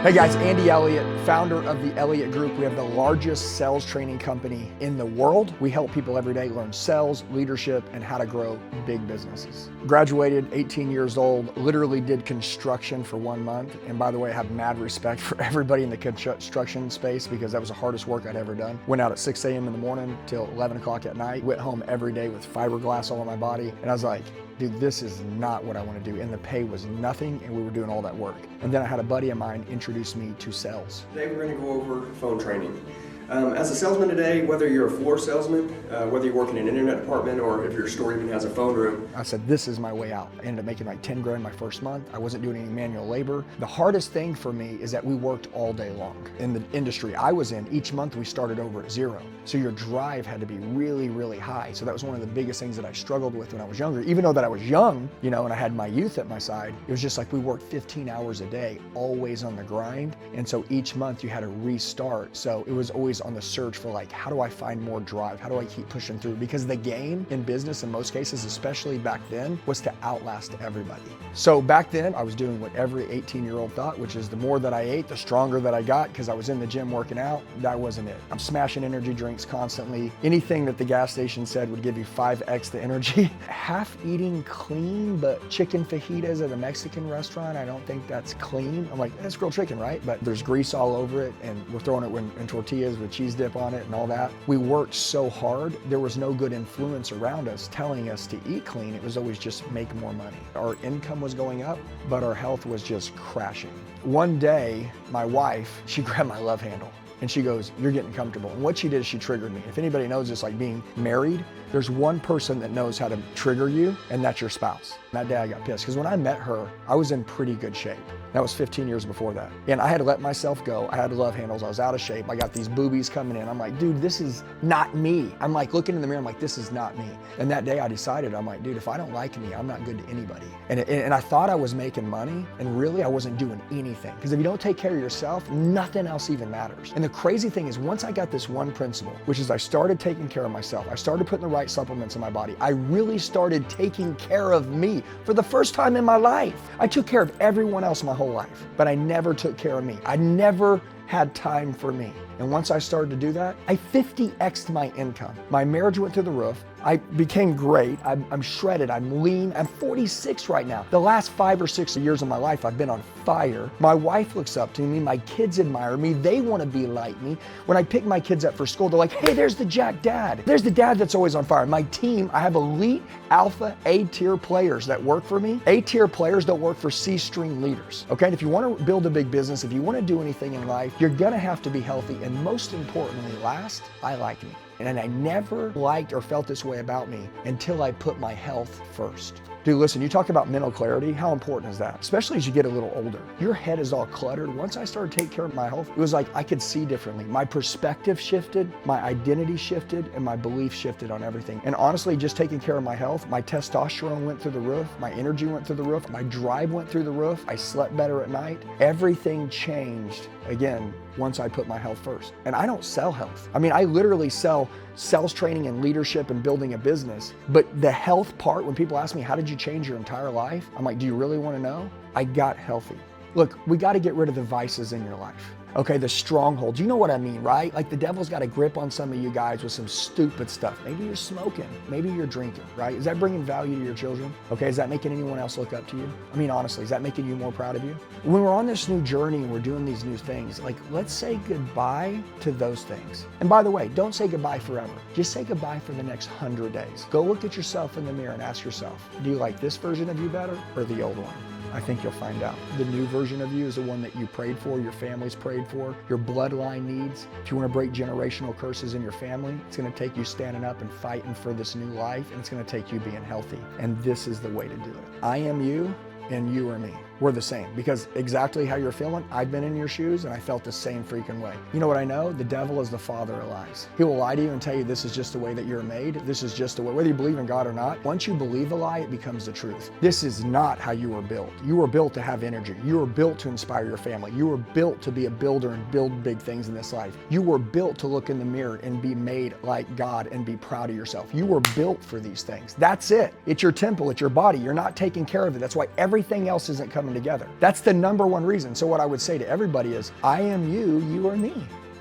Hey guys, Andy Elliott, founder of the Elliott Group. We have the largest sales training company in the world. We help people every day learn sales, leadership, and how to grow big businesses. Graduated, 18 years old, literally did construction for 1 month. And by the way, I have mad respect for everybody in the construction space because that was the hardest work I'd ever done. Went out at 6 a.m. in the morning till 11 o'clock at night. Went home every day with fiberglass all on my body. And I was like, dude, this is not what I want to do. And the pay was nothing, and we were doing all that work. And then I had a buddy of mine introduce me to sales. Today we're going to go over phone training. As a salesman today, whether you're a floor salesman, whether you work in an internet department, or if your store even has a phone room. I said, this is my way out. I ended up making like 10 grand my first month. I wasn't doing any manual labor. The hardest thing for me is that we worked all day long. In the industry I was in, each month we started over at zero. So your drive had to be really, really high. So that was one of the biggest things that I struggled with when I was younger. Even though that I was young, and I had my youth at my side, it was just like we worked 15 hours a day, always on the grind. And so each month you had to restart. So it was always on the search for like, how do I find more drive? How do I keep pushing through? Because the game in business in most cases, especially back then, was to outlast everybody. So back then I was doing what every 18-year-old thought, which is the more that I ate, the stronger that I got, because I was in the gym working out. That wasn't it. I'm smashing energy drinks constantly. Anything that the gas station said would give you 5x the energy. Half eating clean, but chicken fajitas at a Mexican restaurant, I don't think that's clean. I'm like, that's grilled chicken, right? But there's grease all over it, and we're throwing it in tortillas with cheese dip on it and all that. We worked so hard, there was no good influence around us telling us to eat clean. It was always just make more money. Our income was going up, but our health was just crashing. One day, my wife, she grabbed my love handle and she goes, you're getting comfortable. And what she did is she triggered me. If anybody knows this, like being married, there's one person that knows how to trigger you, and that's your spouse. That day I got pissed, because when I met her, I was in pretty good shape. That was 15 years before that. And I had to let myself go. I had love handles, I was out of shape. I got these boobies coming in. I'm like, dude, this is not me. I'm like looking in the mirror, I'm like, this is not me. And that day I decided, I'm like, dude, if I don't like me, I'm not good to anybody. And I thought I was making money, and really I wasn't doing anything. Because if you don't take care of yourself, nothing else even matters. And the crazy thing is, once I got this one principle, which is I started taking care of myself, I started putting the right supplements in my body, I really started taking care of me for the first time in my life. I took care of everyone else my whole life, but I never took care of me. I never had time for me. And once I started to do that, I 50x'd my income. My marriage went through the roof. I became great. I'm shredded. I'm lean. I'm 46 right now. The last 5 or 6 years of my life, I've been on fire. My wife looks up to me. My kids admire me. They want to be like me. When I pick my kids up for school, they're like, hey, there's the Jack dad. There's the dad that's always on fire. My team, I have elite alpha A-tier players that work for me. A-tier players don't work for C-string leaders. Okay, and if you want to build a big business, if you want to do anything in life, you're going to have to be healthy. And most importantly, last, I like me. And I never liked or felt this way about me until I put my health first. Dude, listen, you talk about mental clarity. How important is that? Especially as you get a little older. Your head is all cluttered. Once I started taking care of my health, it was like I could see differently. My perspective shifted, my identity shifted, and my belief shifted on everything. And honestly, just taking care of my health, my testosterone went through the roof, my energy went through the roof, my drive went through the roof, I slept better at night. Everything changed, again, once I put my health first. And I don't sell health. I mean, I literally sell sales training and leadership and building a business. But the health part, when people ask me, how did you change your entire life? I'm like, do you really want to know? I got healthy. Look, we got to get rid of the vices in your life. Okay, the strongholds. You know what I mean, right? Like the devil's got a grip on some of you guys with some stupid stuff. Maybe you're smoking. Maybe you're drinking, right? Is that bringing value to your children? Okay, is that making anyone else look up to you? I mean, honestly, is that making you more proud of you? When we're on this new journey and we're doing these new things, like let's say goodbye to those things. And by the way, don't say goodbye forever. Just say goodbye for the next 100 days. Go look at yourself in the mirror and ask yourself, do you like this version of you better or the old one? I think you'll find out. The new version of you is the one that you prayed for, your family's prayed for, your bloodline needs. If you want to break generational curses in your family, it's going to take you standing up and fighting for this new life, and it's going to take you being healthy. And this is the way to do it. I am you, and you are me. We're the same, because exactly how you're feeling, I've been in your shoes and I felt the same freaking way. You know what I know? The devil is the father of lies. He will lie to you and tell you this is just the way that you're made. This is just the way, whether you believe in God or not. Once you believe a lie, it becomes the truth. This is not how you were built. You were built to have energy. You were built to inspire your family. You were built to be a builder and build big things in this life. You were built to look in the mirror and be made like God and be proud of yourself. You were built for these things. That's it. It's your temple. It's your body. You're not taking care of it. That's why every everything else isn't coming together. That's the number one reason. So what I would say to everybody is, I am you, you are me.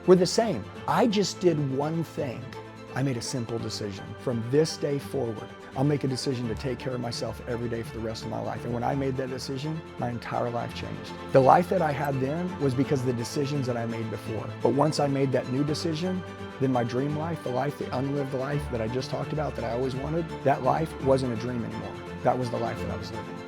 We're the same. I just did one thing. I made a simple decision. From this day forward, I'll make a decision to take care of myself every day for the rest of my life. And when I made that decision, my entire life changed. The life that I had then was because of the decisions that I made before. But once I made that new decision, then my dream life, the unlived life that I just talked about that I always wanted, that life wasn't a dream anymore. That was the life that I was living.